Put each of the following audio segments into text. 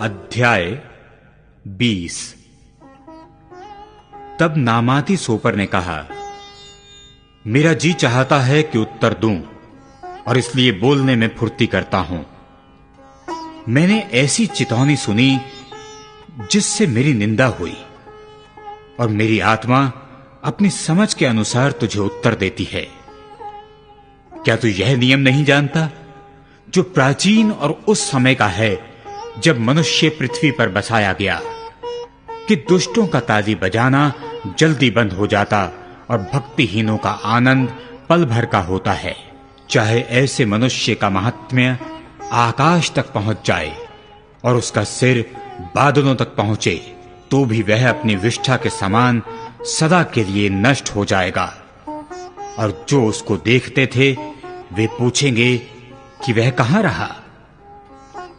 अध्याय 20। तब नामाती सोपर ने कहा, मेरा जी चाहता है कि उत्तर दूं और इसलिए बोलने में फुर्ती करता हूं। मैंने ऐसी चितौनी सुनी जिससे मेरी निंदा हुई और मेरी आत्मा अपनी समझ के अनुसार तुझे उत्तर देती है। क्या तू यह नियम नहीं जानता जो प्राचीन और उस समय का है जब मनुष्य पृथ्वी पर बसाया गया, कि दुष्टों का ताली बजाना जल्दी बंद हो जाता और भक्तिहीनों का आनंद पल भर का होता है। चाहे ऐसे मनुष्य का महात्म्य आकाश तक पहुंच जाए और उसका सिर बादलों तक पहुंचे, तो भी वह अपनी विष्ठा के समान सदा के लिए नष्ट हो जाएगा। और जो उसको देखते थे वे पूछेंगे कि वह कहां रहा।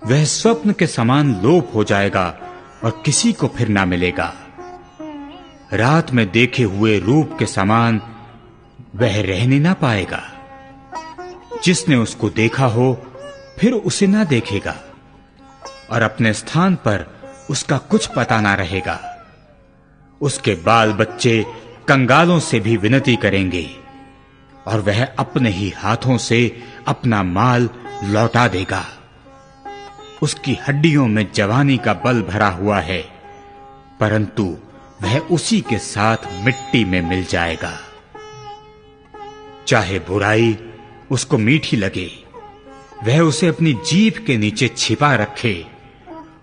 वह स्वप्न के समान लोप हो जाएगा और किसी को फिर ना मिलेगा। रात में देखे हुए रूप के समान वह रहने ना पाएगा। जिसने उसको देखा हो फिर उसे ना देखेगा और अपने स्थान पर उसका कुछ पता ना रहेगा। उसके बाल बच्चे कंगालों से भी विनती करेंगे और वह अपने ही हाथों से अपना माल लौटा देगा। उसकी हड्डियों में जवानी का बल भरा हुआ है, परंतु वह उसी के साथ मिट्टी में मिल जाएगा। चाहे बुराई उसको मीठी लगे, वह उसे अपनी जीभ के नीचे छिपा रखे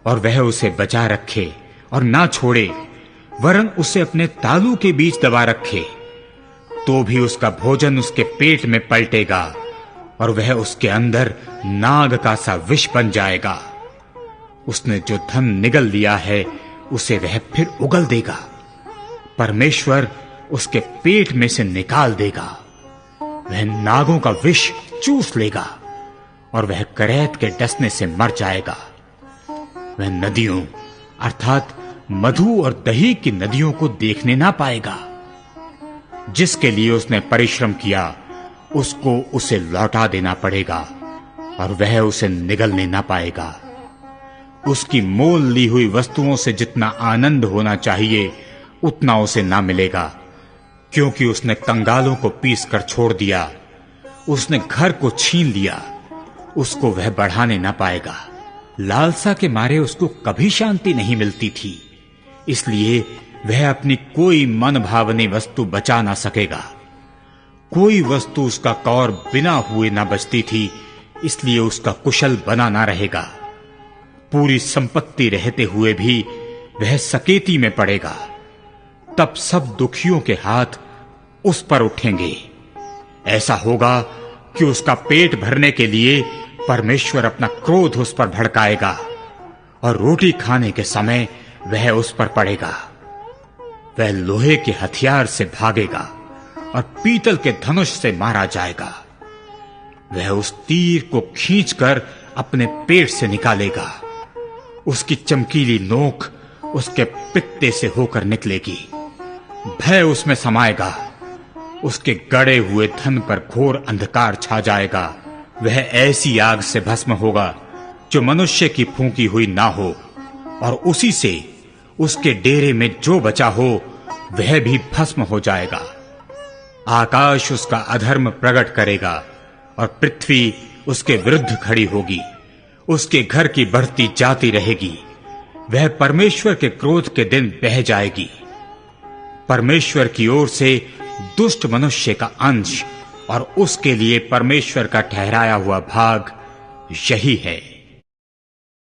और वह उसे बचा रखे और ना छोड़े, वरन उसे अपने तालू के बीच दबा रखे, तो भी उसका भोजन उसके पेट में पलटेगा और वह उसके अंदर नाग का सा विष बन जाएगा। उसने जो धन निगल लिया है उसे वह फिर उगल देगा। परमेश्वर उसके पेट में से निकाल देगा। वह नागों का विष चूस लेगा और वह करैत के डसने से मर जाएगा। वह नदियों अर्थात मधु और दही की नदियों को देखने ना पाएगा। जिसके लिए उसने परिश्रम किया उसको उसे लौटा देना पड़ेगा और वह उसे निगलने ना पाएगा। उसकी मोल ली हुई वस्तुओं से जितना आनंद होना चाहिए उतना उसे ना मिलेगा, क्योंकि उसने कंगालों को पीस कर छोड़ दिया। उसने घर को छीन लिया, उसको वह बढ़ाने ना पाएगा। लालसा के मारे उसको कभी शांति नहीं मिलती थी, इसलिए वह अपनी कोई मन भावनी वस्तु बचा ना सकेगा। कोई वस्तु उसका कौर बिना हुए ना बचती थी, इसलिए उसका कुशल बना ना रहेगा। पूरी संपत्ति रहते हुए भी वह सकेती में पड़ेगा। तब सब दुखियों के हाथ उस पर उठेंगे। ऐसा होगा कि उसका पेट भरने के लिए परमेश्वर अपना क्रोध उस पर भड़काएगा और रोटी खाने के समय वह उस पर पड़ेगा। वह लोहे के हथियार से भागेगा और पीतल के धनुष से मारा जाएगा। वह उस तीर को खींचकर अपने पेट से निकालेगा। उसकी चमकीली नोक उसके पित्ते से होकर निकलेगी। भय उसमें समाएगा। उसके गड़े हुए धन पर घोर अंधकार छा जाएगा। वह ऐसी आग से भस्म होगा जो मनुष्य की फूंकी हुई ना हो, और उसी से उसके डेरे में जो बचा हो वह भी भस्म हो जाएगा। आकाश उसका अधर्म प्रकट करेगा और पृथ्वी उसके विरुद्ध खड़ी होगी। उसके घर की बढ़ती जाती रहेगी। वह परमेश्वर के क्रोध के दिन बह जाएगी। परमेश्वर की ओर से दुष्ट मनुष्य का अंश और उसके लिए परमेश्वर का ठहराया हुआ भाग यही है।